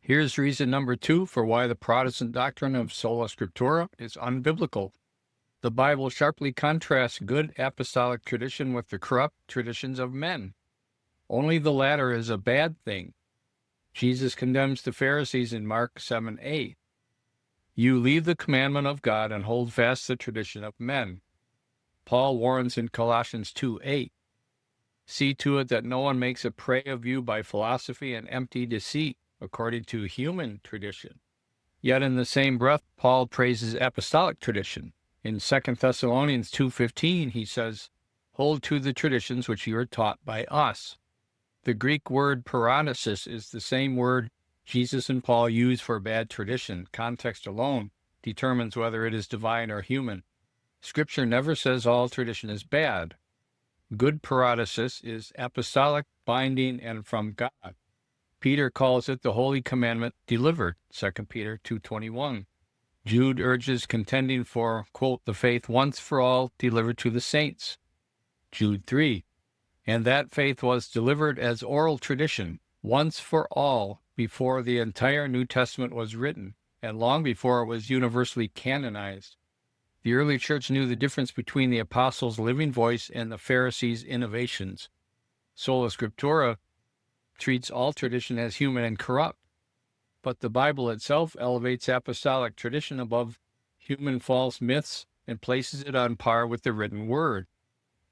Here's reason number 2 for why the Protestant doctrine of sola scriptura is unbiblical. The Bible sharply contrasts good apostolic tradition with the corrupt traditions of men. Only the latter is a bad thing. Jesus condemns the Pharisees in Mark 7:8. You leave the commandment of God and hold fast the tradition of men. Paul warns in Colossians 2:8. See to it that no one makes a prey of you by philosophy and empty deceit, according to human tradition. Yet in the same breath, Paul praises apostolic tradition. In 2 Thessalonians 2:15, he says, hold to the traditions which you are taught by us. The Greek word paradosis is the same word Jesus and Paul use for bad tradition. Context alone determines whether it is divine or human. Scripture never says all tradition is bad. Good paradosis is apostolic, binding, and from God. Peter calls it the holy commandment delivered, 2 Peter 2:21. Jude urges contending for, quote, the faith once for all delivered to the saints, Jude 3. And that faith was delivered as oral tradition, once for all, before the entire New Testament was written, and long before it was universally canonized. The early church knew the difference between the apostles' living voice and the Pharisees' innovations. Sola Scriptura treats all tradition as human and corrupt, but the Bible itself elevates apostolic tradition above human false myths and places it on par with the written word.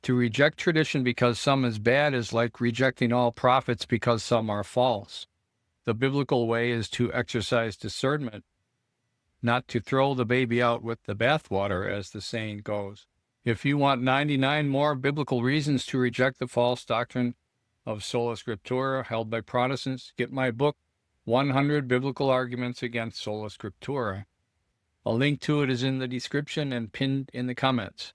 To reject tradition because some is bad is like rejecting all prophets because some are false. The biblical way is to exercise discernment, not to throw the baby out with the bathwater, as the saying goes. If you want 99 more biblical reasons to reject the false doctrine of sola scriptura held by Protestants, get my book, 100 Biblical Arguments Against Sola Scriptura. A link to it is in the description and pinned in the comments.